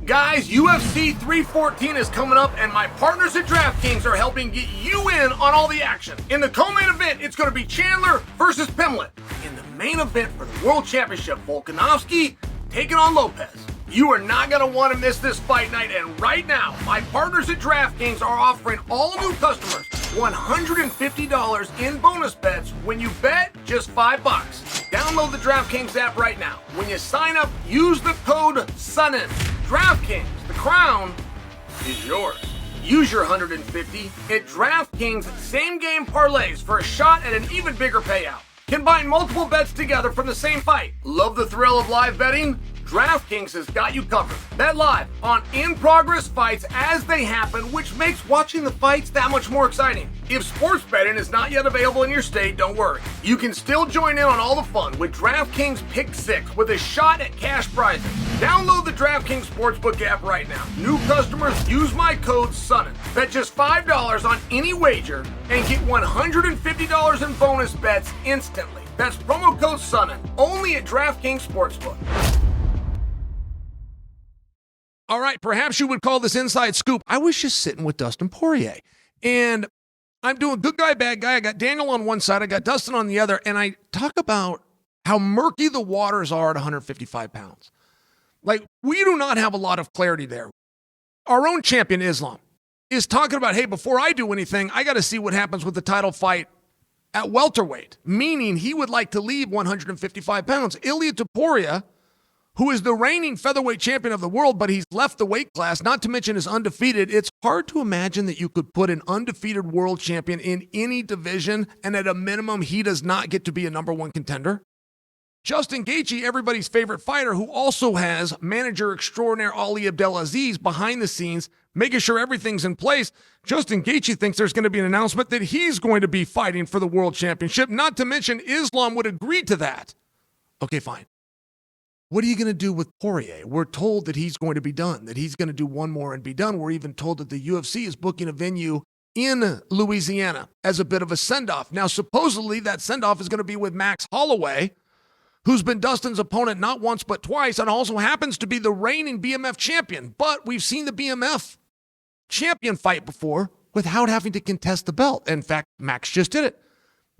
Guys, UFC 314 is coming up, and my partners at DraftKings are helping get you in on all the action. In the co-main event, it's going to be Chandler versus Pimlet. In the main event for the World Championship, Volkanovski taking on Lopez. You are not going to want to miss this fight night, and right now, my partners at DraftKings are offering all new customers $150 in bonus bets when you bet just $5. Download the DraftKings app right now. When you sign up, use the code SONNEN. DraftKings, the crown is yours. Use your $150 at DraftKings same-game parlays for a shot at an even bigger payout. Combine multiple bets together from the same fight. Love the thrill of live betting? DraftKings has got you covered. Bet live on in-progress fights as they happen, which makes watching the fights that much more exciting. If sports betting is not yet available in your state, don't worry. You can still join in on all the fun with DraftKings Pick 6 with a shot at cash prizes. Download the DraftKings Sportsbook app right now. New customers use my code SONNEN. Bet just $5 on any wager and get $150 in bonus bets instantly. That's promo code SONNEN, only at DraftKings Sportsbook. All right, perhaps you would call this inside scoop. I was just sitting with Dustin Poirier, and I'm doing good guy, bad guy. I got Daniel on one side, I got Dustin on the other, and I talk about how murky the waters are at 155 pounds. Like, we do not have a lot of clarity there. Our own champion, Islam, is talking about, hey, before I do anything, I got to see what happens with the title fight at welterweight, meaning he would like to leave 155 pounds. Ilia Topuria, who is the reigning featherweight champion of the world, but he's left the weight class, not to mention is undefeated. It's hard to imagine that you could put an undefeated world champion in any division, and at a minimum, he does not get to be a number one contender. Justin Gaethje, everybody's favorite fighter, who also has manager extraordinaire Ali Abdelaziz behind the scenes, making sure everything's in place. Justin Gaethje thinks there's going to be an announcement that he's going to be fighting for the world championship, not to mention Islam would agree to that. Okay, fine. What are you going to do with Poirier? We're told that he's going to be done, that he's going to do one more and be done. We're even told that the UFC is booking a venue in Louisiana as a bit of a send-off. Now, supposedly that send-off is going to be with Max Holloway, who's been Dustin's opponent not once but twice and also happens to be the reigning BMF champion. But we've seen the BMF champion fight before without having to contest the belt. In fact, Max just did it.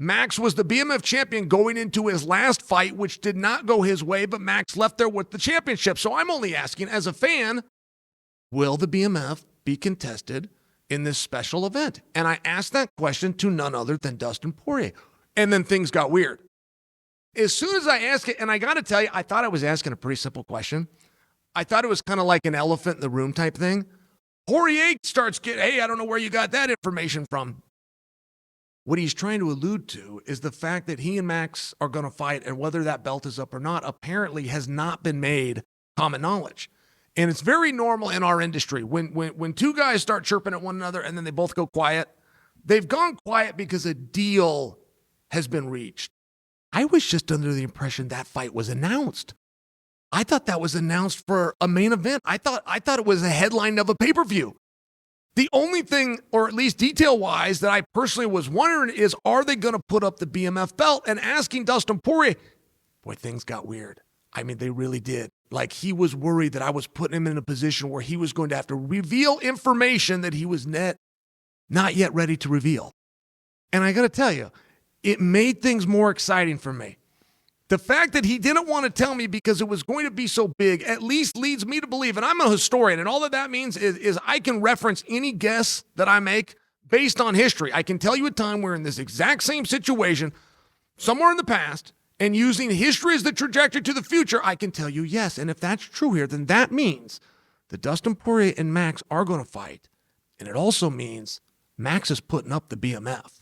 Max was the BMF champion going into his last fight, which did not go his way, but Max left there with the championship. So I'm only asking, as a fan, will the BMF be contested in this special event? And I asked that question to none other than Dustin Poirier. And then things got weird. As soon as I asked it, and I got to tell you, I thought I was asking a pretty simple question. I thought it was kind of like an elephant in the room type thing. Poirier starts getting, hey, I don't know where you got that information from. What he's trying to allude to is the fact that he and Max are going to fight, and whether that belt is up or not apparently has not been made common knowledge. And it's very normal in our industry. When two guys start chirping at one another and then they both go quiet, they've gone quiet because a deal has been reached. I was just under the impression that fight was announced. I thought that was announced for a main event. I thought it was a headline of a pay-per-view. The only thing, or at least detail-wise, that I personally was wondering is, are they going to put up the BMF belt? And asking Dustin Poirier, boy, things got weird. I mean, they really did. Like, he was worried that I was putting him in a position where he was going to have to reveal information that he was not yet ready to reveal. And I got to tell you, it made things more exciting for me. The fact that he didn't want to tell me because it was going to be so big at least leads me to believe, and I'm a historian, and all that means is I can reference any guess that I make based on history. I can tell you a time where in this exact same situation, somewhere in the past, and using history as the trajectory to the future, I can tell you yes. And if that's true here, then that means that Dustin Poirier and Max are going to fight. And it also means Max is putting up the BMF.